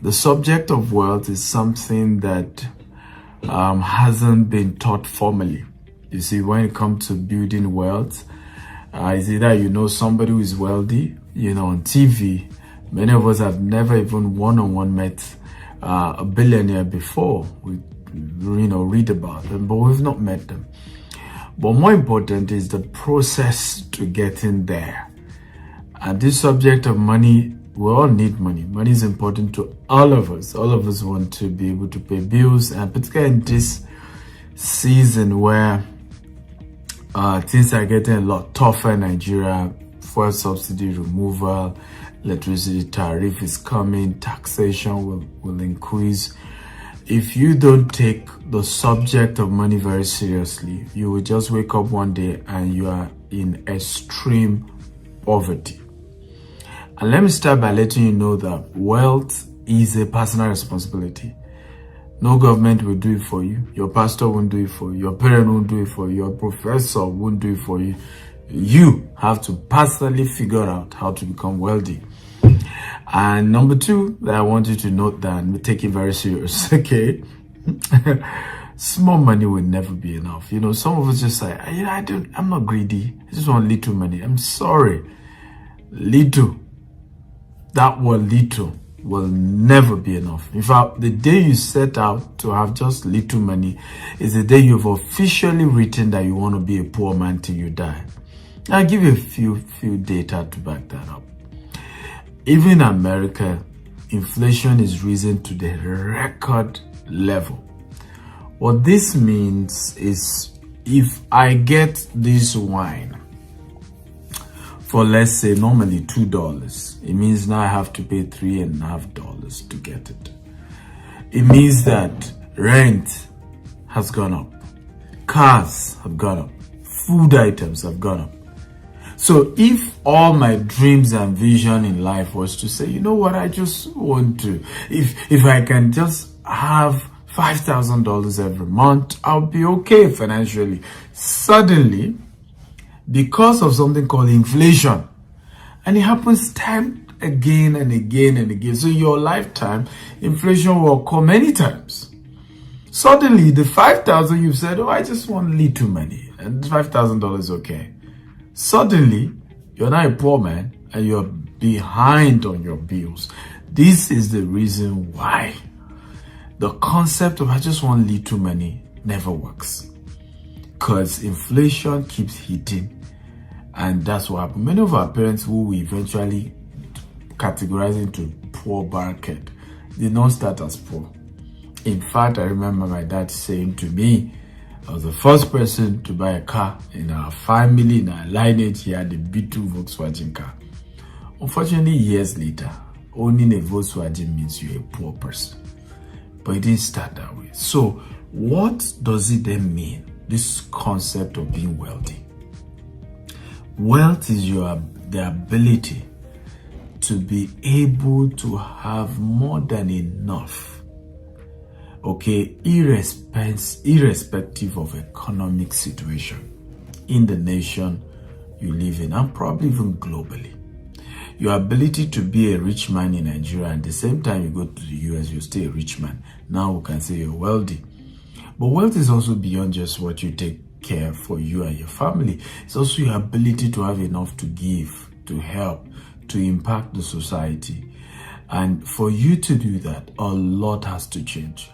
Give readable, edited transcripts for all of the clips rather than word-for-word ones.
The subject of wealth is something that hasn't been taught formally. You see, when it comes to building wealth, it's either you know somebody who is wealthy, on TV. Many of us have never even one-on-one met a billionaire before. We, read about them, but we've not met them. But more important is the process to getting there. And this subject of money, we all need money. Money is important to all of us. All of us want to be able to pay bills, and particularly in this season where things are getting a lot tougher in Nigeria. Fuel subsidy removal, electricity tariff is coming, taxation will increase. If you don't take the subject of money very seriously, you will just wake up one day and you are in extreme poverty. And let me start by letting you know that wealth is a personal responsibility. No government will do it for you. Your pastor won't do it for you. Your parent won't do it for you. Your professor won't do it for you. You have to personally figure out how to become wealthy. And number two, that I want you to note that and take it very serious, okay? Small money will never be enough. Some of us just say, I'm not greedy. I just want little money. I'm sorry. Little. That word little will never be enough. In fact, the day you set out to have just little money is the day you've officially written that you want to be a poor man till you die. I'll give you a few data to back that up. Even in America, inflation is risen to the record level. What this means is if I get this wine for, let's say, normally $2, it means now I have to pay $3.50 to get it. It means that rent has gone up, cars have gone up, food items have gone up. So if all my dreams and vision in life was to say, you know what, I just want to, if I can just have $5,000 every month, I'll be okay financially. Suddenly, because of something called inflation, and it happens time again and again and again. So in your lifetime, inflation will occur many times. Suddenly, the $5,000 you've said, I just want little money, and $5,000 is okay. Suddenly, you're not a poor man and you're behind on your bills. This is the reason why the concept of I just want little money never works. Because inflation keeps hitting, and that's what happened. Many of our parents who we eventually categorize into poor bracket did not start as poor. In fact, I remember my dad saying to me, I was the first person to buy a car in our family, in our lineage. He had a B2 Volkswagen car. Unfortunately, years later, owning a Volkswagen means you're a poor person. But it didn't start that way. So what does it then mean, this concept of being wealthy? Wealth is the ability to be able to have more than enough, okay, irrespective of economic situation in the nation you live in, and probably even globally. Your ability to be a rich man in Nigeria, and at the same time you go to the US, you're still a rich man. Now we can say you're wealthy. But wealth is also beyond just what you take care for you and your family. It's also your ability to have enough to give, to help, to impact the society. And for you to do that, a lot has to change.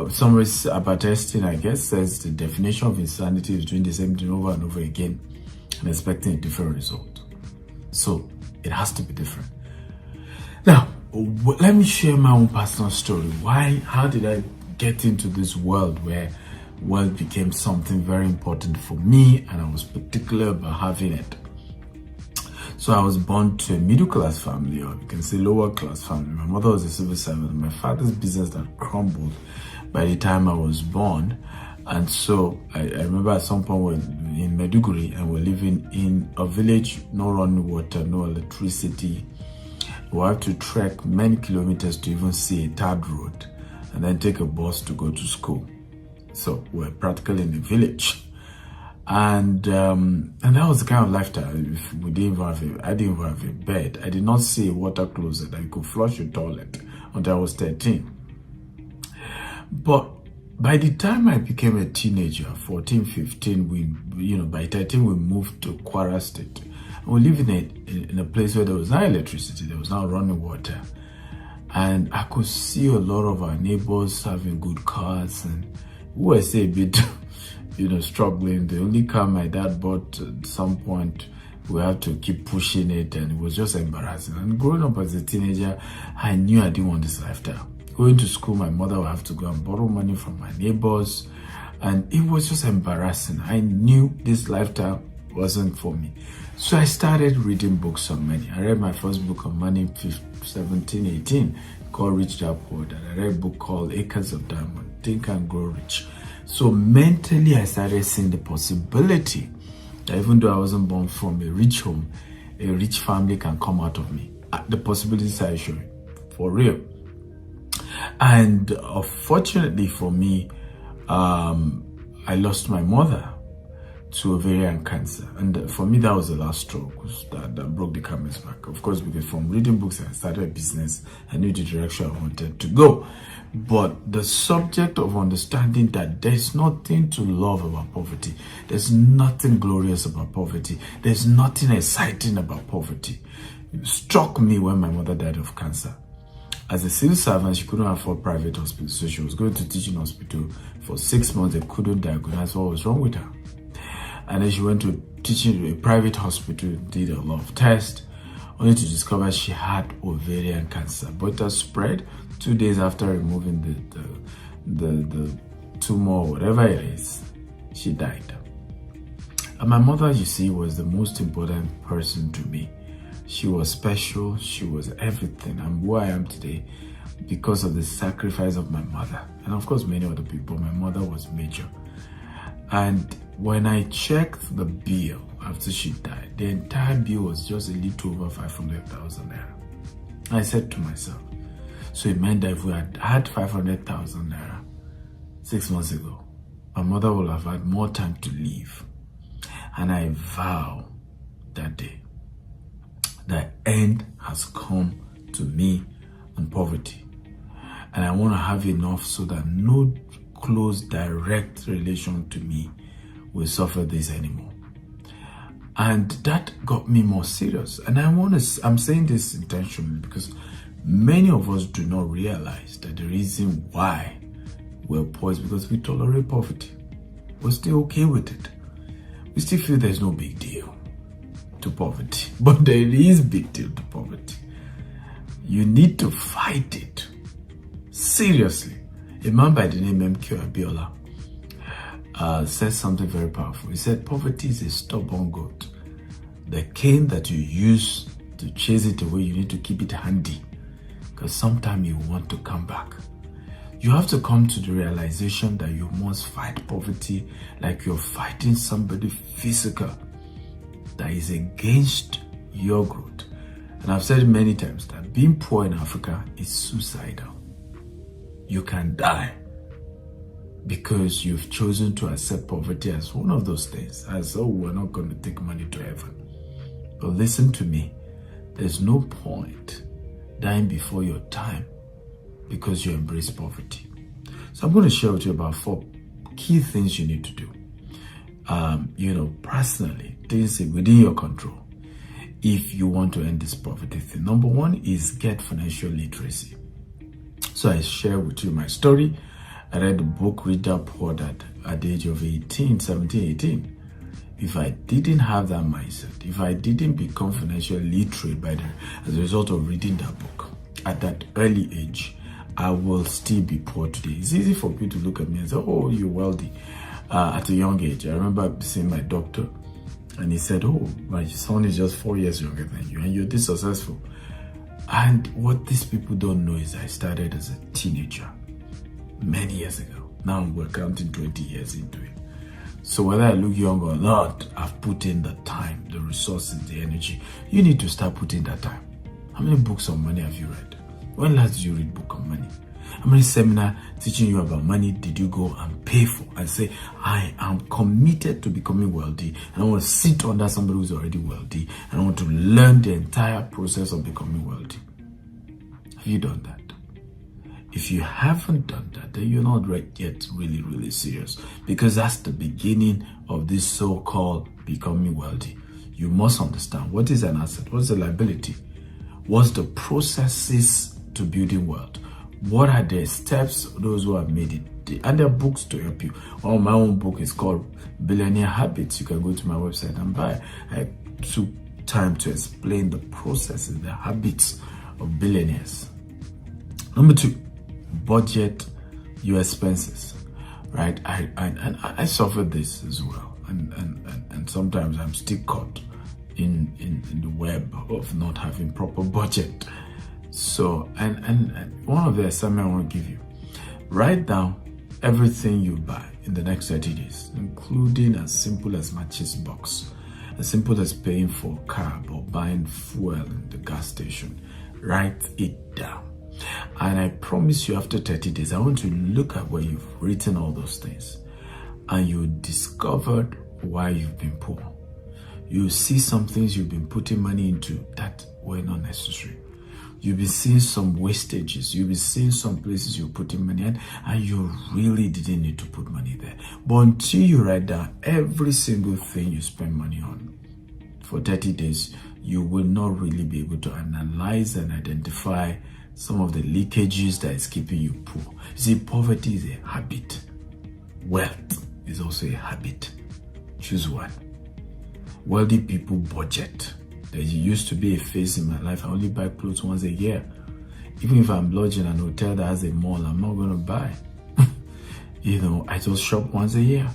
Somewhere about testing, I guess, says the definition of insanity is doing the same thing over and over again and expecting a different result. So it has to be different. Now, let me share my own personal story. How did I get into this world where wealth became something very important for me, and I was particular about having it? So I was born to a middle-class family, or you can say lower-class family. My mother was a civil servant. My father's business that crumbled by the time I was born. And so I remember at some point we're in Maiduguri and we're living in a village, no running water, no electricity. We have to trek many kilometers to even see a tarred road and then take a bus to go to school. So we're practically in the village. And that was the kind of lifestyle. I didn't even have a bed. I did not see a water closet that you could flush your toilet until I was 13. But by the time I became a teenager, 14, 15, by 13 we moved to Kwara State. We lived in a place where there was no electricity, there was no running water. And I could see a lot of our neighbors having good cars, and we were say a bit, struggling. The only car my dad bought at some point, we had to keep pushing it, and it was just embarrassing. And growing up as a teenager, I knew I didn't want this lifestyle. Going to school, my mother would have to go and borrow money from my neighbors, and it was just embarrassing. I knew this lifestyle wasn't for me. So I started reading books on money. I read my first book on money 17, 18, called Rich Dad Poor Dad. I read a book called Acres of Diamond, Think and Grow Rich. So mentally, I started seeing the possibility that even though I wasn't born from a rich home, a rich family can come out of me. The possibilities are showing, for real. And fortunately for me, I lost my mother to ovarian cancer. And for me, that was the last straw that broke the camel's back. Of course, because from reading books, I started a business. I knew the direction I wanted to go. But the subject of understanding that there's nothing to love about poverty, there's nothing glorious about poverty, there's nothing exciting about poverty, it struck me when my mother died of cancer. As a civil servant, she couldn't afford private hospital, so she was going to teaching hospital for 6 months. They couldn't diagnose what was wrong with her. And then she went to teaching a private hospital, did a lot of tests, only to discover she had ovarian cancer. But it has spread. 2 days after removing the tumor or whatever it is, she died. And my mother, you see, was the most important person to me. She was special. She was everything. I'm who I am today because of the sacrifice of my mother. And of course, many other people. My mother was major. And when I checked the bill after she died, the entire bill was just a little over 500,000 naira. I said to myself, so it meant that if we had had 500,000 naira 6 months ago, my mother would have had more time to live. And I vow that day, the end has come to me and poverty. And I want to have enough so that no close direct relation to me will suffer this anymore. And that got me more serious. And I'm saying this intentionally because many of us do not realize that the reason why we're poor is because we tolerate poverty. We're still okay with it. We still feel there's no big deal to poverty, but there is big deal to poverty. You need to fight it. Seriously. A man by the name M.Q. Abiola said something very powerful. He said, poverty is a stubborn goat. The cane that you use to chase it away, you need to keep it handy because sometime you want to come back. You have to come to the realization that you must fight poverty like you're fighting somebody physical that is against your growth. And I've said many times that being poor in Africa is suicidal. You can die because you've chosen to accept poverty as one of those things, as we're not going to take money to heaven. But listen to me, there's no point dying before your time because you embrace poverty. So I'm going to share with you about 4 key things you need to do. Personally, things within your control if you want to end this poverty thing. Number 1 is get financial literacy. So I share with you my story. I read the book Rich Dad Poor Dad at the age of 17, 18. If I didn't have that mindset, if I didn't become financially literate as a result of reading that book at that early age, I will still be poor today. It's easy for people to look at me and say, oh, you're wealthy at a young age. I remember seeing my doctor and he said, oh, my son is just 4 years younger than you and you're this successful. And what these people don't know is I started as a teenager many years ago. Now we're counting 20 years into it. So whether I look young or not, I've put in the time, the resources, the energy. You need to start putting that time. How many books on money have you read? When last did you read book on money? How many seminars teaching you about money did you go and pay for and say, I am committed to becoming wealthy and I want to sit under somebody who's already wealthy and I want to learn the entire process of becoming wealthy? Have you done that? If you haven't done that, then you're not yet really serious, because that's the beginning of this so-called becoming wealthy. You must understand what is an asset, what's the liability, what's the processes to building wealth, what are the steps those who have made it, and there are books to help you. Well, my own book is called Billionaire Habits. You can go to my website and buy. I took time to explain the processes, the habits of billionaires. Number 2, budget your expenses. Right? I suffered this as well, and sometimes I'm still caught in the web of not having proper budget. So, and one of the assignments I want to give you: write down everything you buy in the next 30 days, including as simple as matches box, as simple as paying for a cab or buying fuel in the gas station. Write it down. And I promise you, after 30 days, I want to look at where you've written all those things, and you discovered why you've been poor. You see some things you've been putting money into that were not necessary. You'll be seeing some wastages. You'll be seeing some places you're putting money in, and you really didn't need to put money there. But until you write down every single thing you spend money on for 30 days, you will not really be able to analyze and identify some of the leakages that is keeping you poor. You see, poverty is a habit. Wealth is also a habit. Choose one. Wealthy people budget. There used to be a phase in my life, I only buy clothes once a year. Even if I'm lodging in an hotel that has a mall, I'm not going to buy. I just shop once a year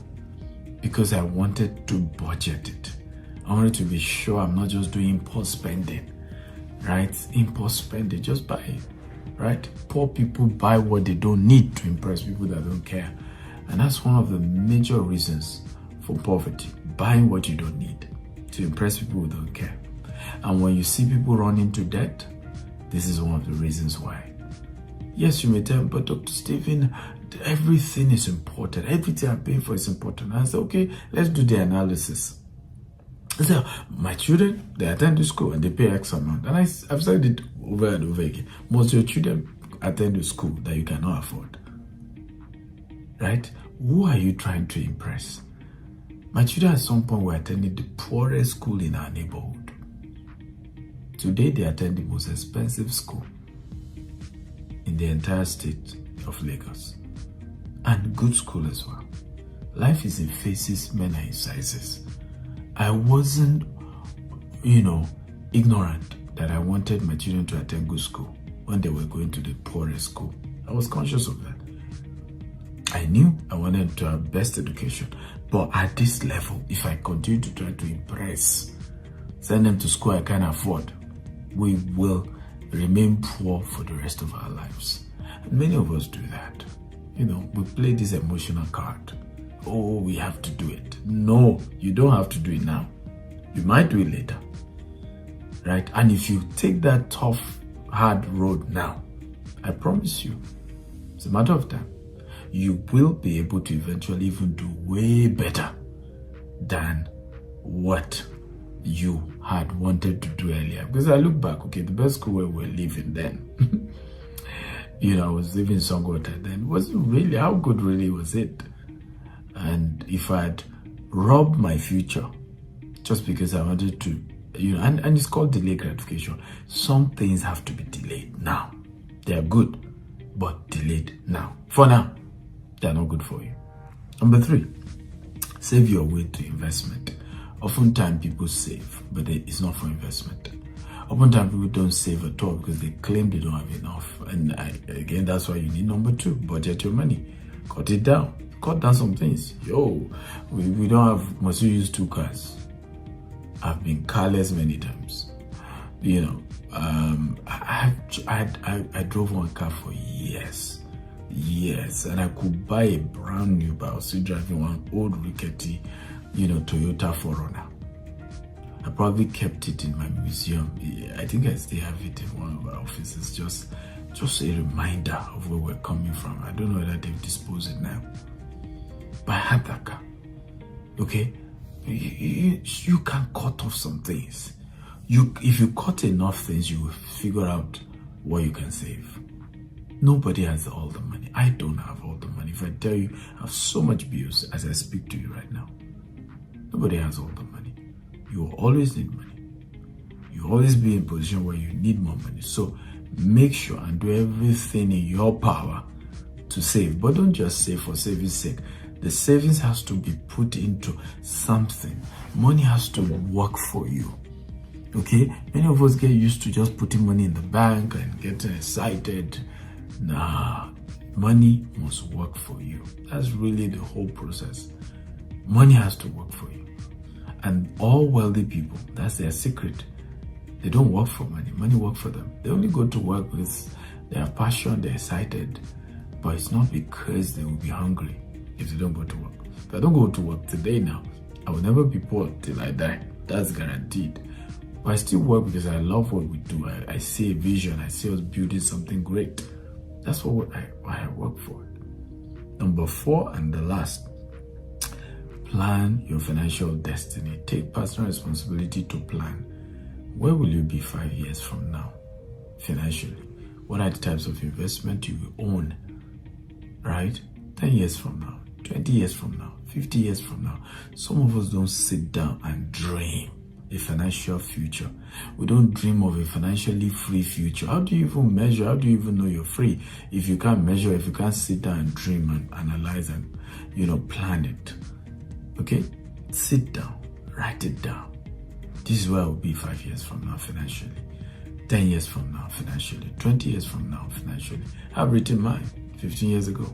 because I wanted to budget it. I wanted to be sure I'm not just doing impulse spending, right? Impulse spending, just buy it, right? Poor people buy what they don't need to impress people that don't care. And that's one of the major reasons for poverty: buying what you don't need to impress people who don't care. And when you see people run into debt, this is one of the reasons why. Yes, you may tell me, but Dr. Stephen, everything is important. Everything I'm paying for is important. And I say, okay, let's do the analysis. I say, my children, they attend the school and they pay X amount. And I've said it over and over again. Most of your children attend the school that you cannot afford. Right? Who are you trying to impress? My children at some point were attending the poorest school in our neighborhood. Today, they attend the most expensive school in the entire state of Lagos. And good school as well. Life is in phases, men are in sizes. I wasn't, ignorant that I wanted my children to attend good school when they were going to the poorest school. I was conscious of that. I knew I wanted to have best education. But at this level, if I continue to try to impress, send them to school I can't afford, we will remain poor for the rest of our lives. And many of us do that. We play this emotional card. Oh, we have to do it. No, you don't have to do it now. You might do it later. Right? And if you take that tough, hard road now, I promise you, it's a matter of time, you will be able to eventually even do way better than what you had wanted to do earlier. Because I look back, okay, the best school where we were living then, I was living in Songota then, wasn't really, how good really was it? And if I'd robbed my future just because I wanted to, and it's called delayed gratification. Some things have to be delayed now. They are good, but delayed now. For now, they're not good for you. Number 3, save your way to investment. Oftentimes people save, but it's not for investment. Oftentimes people don't save at all because they claim they don't have enough. And again, that's why you need number 2, budget your money. Cut it down. Cut down some things. We don't have, must you use 2 cars? I've been carless many times. I drove one car for years, and I could buy a brand new, but I was still driving one old rickety, Toyota 4Runner. I probably kept it in my museum. I think I still have it in one of our offices, just a reminder of where we're coming from. I don't know whether they've disposed it now, but I had that car. Okay, you can cut off some things. If you cut enough things, you will figure out what you can save. Nobody has all the money. I don't have all the money. If I tell you, I have so much bills as I speak to you right now. Nobody has all the money. You will always need money. You will always be in a position where you need more money. So make sure and do everything in your power to save. But don't just save for saving's sake. The savings has to be put into something. Money has to work for you. Okay? Many of us get used to just putting money in the bank and getting excited. Nah, money must work for you. That's really the whole process. Money has to work for you. And all wealthy people, that's their secret. They don't work for money. Money works for them. They only go to work with their passion, they're excited. But it's not because they will be hungry if they don't go to work. If I don't go to work today now, I will never be poor till I die. That's guaranteed. But I still work because I love what we do. I see a vision. I see us building something great. That's what I work for. Number 4 and the last, plan your financial destiny. Take personal responsibility to plan. Where will you be 5 years from now financially? What are the types of investment you will own, right? 10 years from now, 20 years from now, 50 years from now. Some of us don't sit down and dream a financial future. We don't dream of a financially free future. How do you even measure? How do you even know you're free if you can't measure, if you can't sit down and dream and analyze and, plan it? Okay? Sit down, write it down. This is where I will be 5 years from now financially, 10 years from now financially, 20 years from now financially. I've written mine 15 years ago.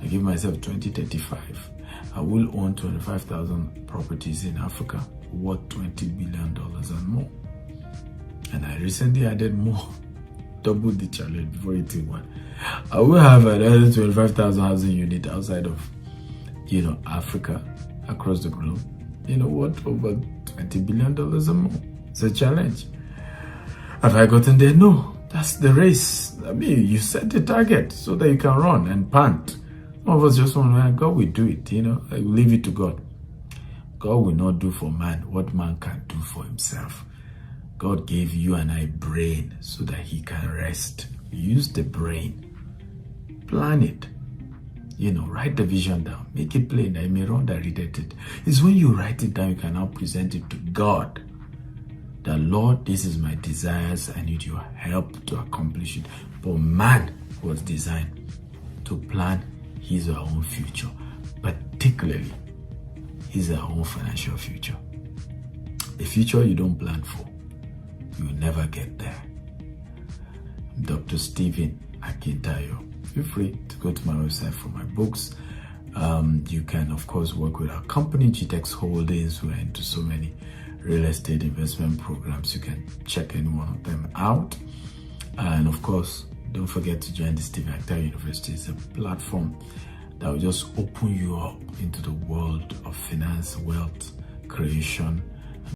I give myself 2035. I will own 25,000 properties in Africa worth $20 billion and more. And I recently added more, doubled the challenge before 81. I will have another 25,000 housing units outside of, Africa, across the globe. Over $20 billion and more. It's a challenge. Have I gotten there? No. That's the race. I mean, you set the target so that you can run and pant. Some of us just want to, God will do it, I leave it to God. God will not do for man what man can do for himself. God gave you and I brain so that he can rest. Use the brain. Plan it. Write the vision down. Make it plain that you may run that read it. It's when you write it down, you can now present it to God. That, Lord, this is my desires. I need your help to accomplish it. But man was designed to plan his or her own future. Particularly, his or her own financial future. A future you don't plan for, you will never get there. Dr. Stephen Akintayo. Feel free to go to my website for my books. You can, of course, work with our company, GTEX Holdings. We're into so many real estate investment programs. You can check any one of them out. And of course, don't forget to join the Stephen Akintayo University. It's a platform that will just open you up into the world of finance, wealth creation,